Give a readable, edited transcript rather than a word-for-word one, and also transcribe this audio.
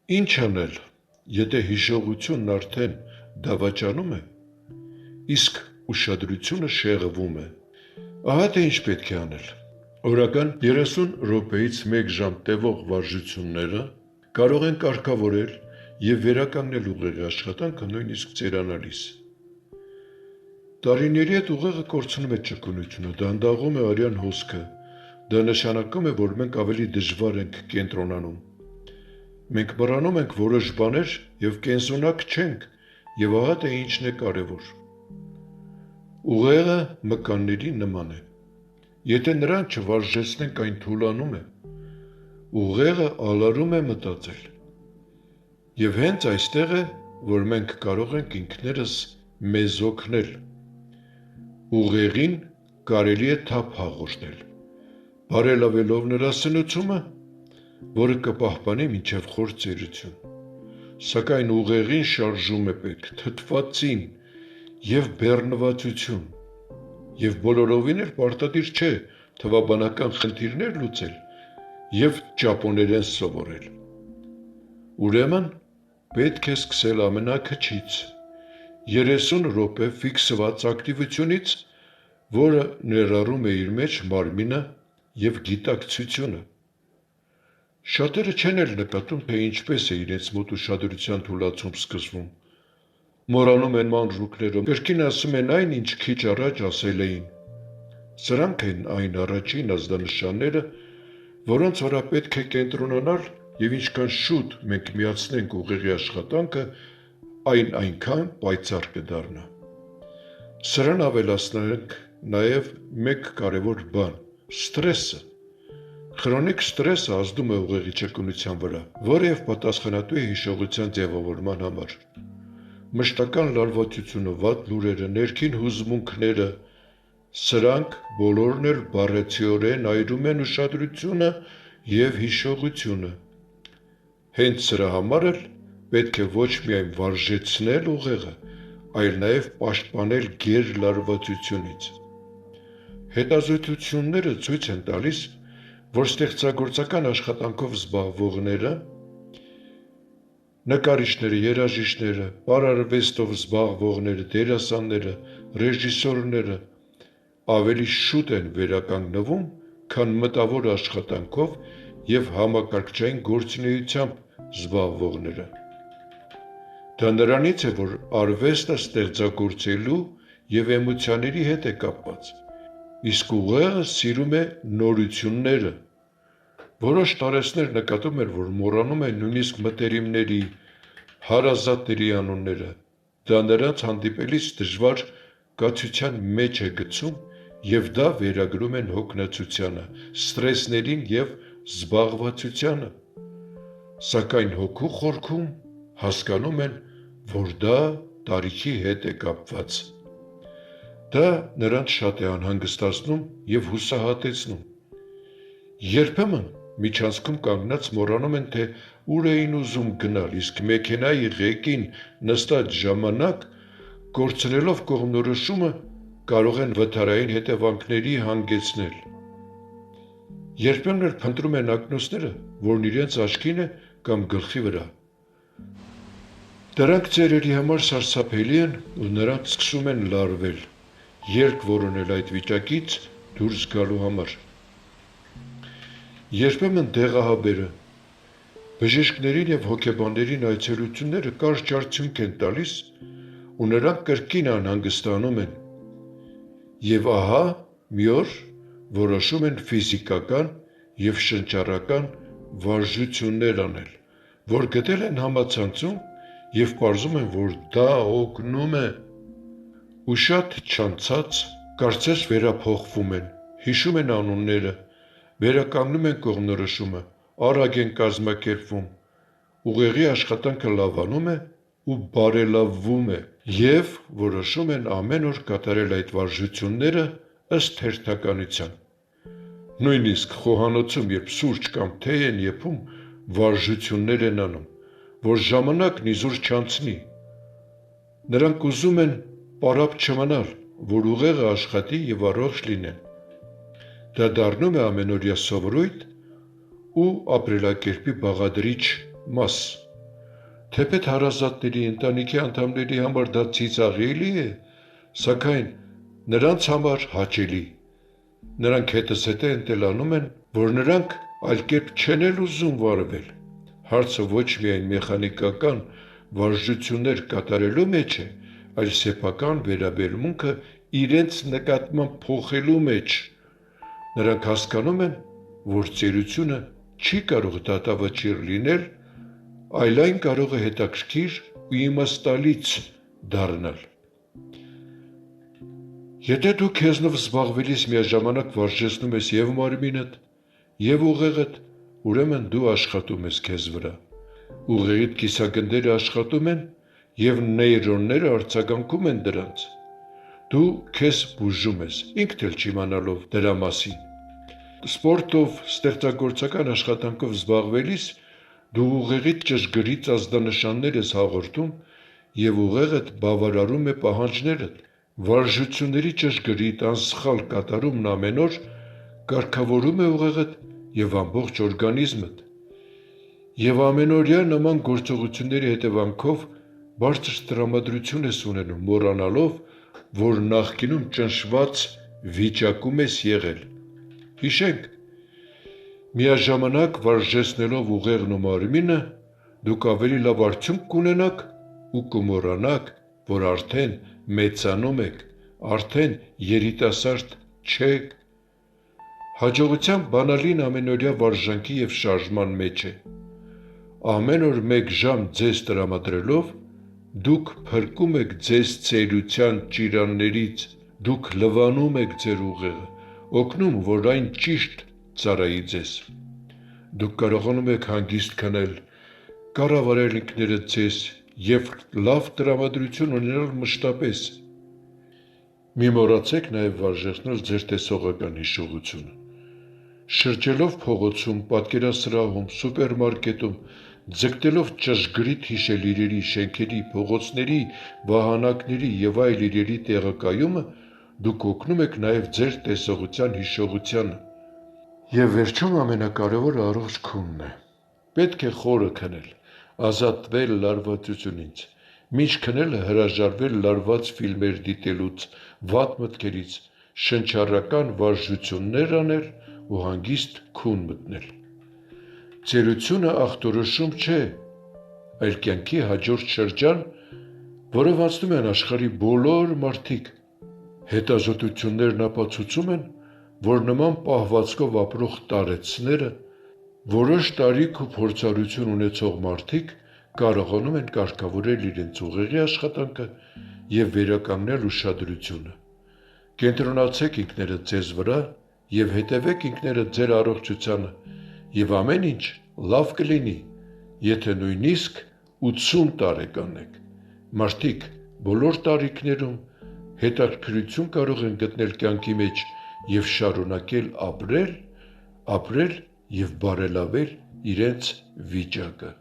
Ինչ անել, եթե հիշողությունն արդեն դավաճանում է, իսկ ուշադրությունը շեղվում է։ Ահա թե ինչ պետք է անել։ Օրական 30 րոպեից 1 ժամ տևող վարժությունները կարող են կարգավորել և վերականգնել ուղեղի աշխատանքը նույնիսկ ծերանալիս։ Տարիների հետ ուղեղը կորցնում է ճկունությունը, դանդաղում է արյան հոսքը։ Դա նշանակում է, որ մենք ավելի դժվար ենք կենտրոնանում։ Մենք մոռանում ենք որոշ բաներ և կենսունակ չենք, և ահա թե ինչն է կարևոր։ Ուղեղը մկանների նման է։ Եթե նրան չվարժեցնենք, այն թուլանում է։ Ուղեղը ալարում է մտածել։ Եվ հենց այստեղ է, որ մենք կարող ենք ինքներս մեզ օգնել։ Ուղեղին կարելի է թափ հաղորդել, բարելավելով նրա սնուցումը, որը կպահպանի մինչև խոր ծերություն։ Սակայն ուղեղին շարժում է պետք, թթվածին և բեռնվածություն, և բոլորովին էլ պարտադիր չէ թվաբանական խնդիրներ լուծել և ճապոներեն սովորել։ Ուրեմն պետք է սկսել ամենաքչից՝ 30 րոպե ֆիքսված ակտիվությունից, որը ներառում է իր մեջ մարմինը և գիտակցությունը։ Շատերը չեն էլ նկատում, թե ինչպես է իրենց մոտ ուշադրության թուլացում սկսվում։ Մոռանում են մանրուքները, կրկին ասում են այն, ինչ քիչ առաջ ասել էին։ Սրանք են այն առաջին ազդանշանները, որոնց վրա պետք է կենտրոնանալ, և ինչքան շուտ մենք միացնենք ուղեղի աշխատանքը, այն այնքան պայծառ կդառնա։ Սրան ավելացնենք նաև մեկ կարևոր բան՝ սթրեսը։ Խրոնիկ սթրեսը ազդում է ուղեղի ճկունության վրա, որը և պատասխանատու է հիշողության ձևավորման համար։ Մշտական լարվածությունը, վատ լուրերը, ներքին հուզմունքները, սրանք բոլորն էլ բառացիորեն այրում են ուշադրությունը և հիշողությունը։ Հենց սրա համար էլ պետք է ոչ միայն վարժեցնել ուղեղը, այլ նաև պաշտպանել գերլարվածությունից։ Հետազոտությունները ցույց են տալիս, որ ստեղծագործական աշխատանքով զբաղվողները, նկարիչները, երաժիշտները, պարարվեստով զբաղվողները, դերասանները, ռեժիսորները ավելի շուտ են վերականգնվում, քան մտավոր աշխատանքով և համակարգչային գործունեությամբ զբաղվողները։ Դա նրանից է, որ արվեստը ստեղծագործելու և էմոցիաների հետ է կապված, իսկ ուղեղը սիրում է նորությունները։ Որոշ տարեցներ նկատում են, որ մոռանում են նույնիսկ մտերիմների, հարազատների անունները։ Դա նրանց հանդիպելիս դժվար կացության մեջ է գցում, և դա վերագրում են հոգնածությանը, սթրեսներին և զբաղվածությանը։ Սակայն հոգու խորքում հասկանում են, որ դա տարիքի հետ է կապված։ Դա նրանց շատ է անհանգստացնում և հուսահատեցնում։ Երբեմն միջանցքում կանգնած մոռանում են, թե ուր էին ուզում գնալ, իսկ մեքենայի ղեկին նստած ժամանակ կորցնելով կողմնորոշումը կարող են վթարային հետևանքների հանգեցնել։ Երբեմն էլ փնտրում են ակնոցները, որն իրենց աչքին է կամ գլխի վրա։ Դրանք ծերերի համար սարսափելի են, ու նրանք սկսում են լարվել, ելք որոնել այդ վիճակից դուրս գալու համար։ Երբեմն դեղահաբերը, բժիշկներին և հոգեբաններին այցելությունները կարճ արդյունք են տալիս, ու նրանք կրկին անհանգստանում են։ Եվ ահա մի օր որոշում են ֆիզիկական և շնչառական վարժություններ անել, որ գտել են համացանցում և պարզում են, որ դա օգնում է։ Ու շատ չանցած կարծես վերափոխվում են, հիշում են անունները, վերականգնում են կողմնորոշումը, արագ են կազմակերպվում, ուղեղի աշխատանքը լավանում է ու բարելավվում է, և որոշում են ամեն օր կատարել այդ վարժությունները ըստ հերթականության։ Նույնիսկ խոհանոցում, երբ սուրճ կամ թեյ են եփում, վարժություններ են անում, որ ժամանակն իզուր չանցնի։ Նրանք ուզում են պարապ չմնալ, որ ուղեղը աշխատի և առողջ լինեն։ Դա դառնում է ամենօրյա սովորույթ ու ապրելակերպի բաղադրիչ մաս։ Թեպետ հարազատների ընտանիքի անդամների համար դա ծիծաղելի է, սակայն նրանց համար հաճելի։ Նրանք հետս հետե ընտելանում են, որ նրանք այլ կերպ չեն էլ ուզում վարվել։ Հարցը ոչ միայն մեխանիկական վարժություններ կատարելու մեջ է, այլ սեփական վերաբերմունքը իրենց նկատմամբ փոխելու մեջ։ Նրանք հասկանում են, որ ծերությունը չի կարող դատավճիռ լինել, այլ այն կարող է հետաքրքիր ու իմաստալից դառնալ։ Եթե դու քեզնով զբաղվելիս միաժամանակ վարժեցնում ես և մարմինդ, և ուղեղդ, ուրեմն դու աշխատում ես քեզ վրա։ Ուղեղիդ կիսագնդերը աշխատում են և նեյրոնները արձագանքում են դրանց։ Դու քեզ բուժում ես, ինքդ էլ չիմանալով դրա մասին։ Սպորտով, ստեղծագործական աշխատանքով զբաղվելիս դու ուղեղիդ ճշգրիտ ազդանշաններ ես հաղորդում և ուղեղդ բավարարում է պահանջներդ։ Վարժությունների ճշգրիտ անսխալ կատարումն ամեն օր կարգավորում է ուղեղդ և ամբողջ օրգանիզմդ։ Եվ ամենօրյա նման գործողությունների հետևանքով բարձր տրամադրություն ես ունենում, մոռանալով, որ նախկինում ճնշված վիճակում ես եղել։ Հիշենք, միաժամանակ վարժեցնելով ուղեղն ու մարմինը, դուք ավելի լավ արդյունք կունենաք ու կմոռանաք, որ արդեն մեծանում եք, արդեն երիտասարդ չեք։ Հաջողության բանալին ամենօրյա վարժանքի և շարժման մեջ է։ Ամեն օր 1 ժամ ձեզ տրամադրելով, դուք փրկում եք ձեզ ծերության ճիրաններից, դուք լվանում եք ձեր ուղեղը, օգնում, որ այն ճիշտ ծառայի ձեզ։ Դուք կարողանում եք հանգիստ քնել, կառավարել ինքներդ ձեզ և լավ տրամադրություն ունենալ մշտապես։ Մի մոռացեք նաև վարժեցնել ձեր տեսողական հիշողությունը։ Շրջելով փողոցում, պատկերասրահում, սուպերմարկետում, ձգտելով ճշգրիտ հիշել իրերի, շենքերի, փողոցների, վահանակների և այլ իրերի տեղակայումը, դուք օգնում եք նաև ձեր տեսողության հիշողությանը։ Եվ վերջում ամենակարևորը առողջ քունն է։ Պետք է խորը քնել, ազատվել լարվածությունից, մինչ քնելը հրաժարվել լարված ֆիլմեր դիտելուց, վատ մտքերից, շնչառական վարժություններ անել ու հանգիստ քուն մտնել։ Ծերությունը ախտորոշում չէ, այլ կյանքի հաջորդ շրջան, որով անցնում են աշխարհի բոլոր մարդիկ։ Հետազոտություններն ապացուցում են, որ նման պահվածքով ապրող տարեցները, որոշ տարիք ու փորձառություն ունեցող մարդիկ կարողանում են կարգավորել իրենց ուղեղի աշխատանքը և վերականգնել ուշադրությունը։ Կենտրոնացեք ինքներդ ձեզ վրա և հետևեք ինքներդ ձեր առողջությանը, և ամեն ինչ լավ կլինի, եթե նույնիսկ 80 տարեկան եք։ Մարդիկ բոլոր տարիքներում հետաքրքրություն կարող են գտնել կյանքի մեջ և շարունակել ապրել և բարելավել իրենց վիճակը։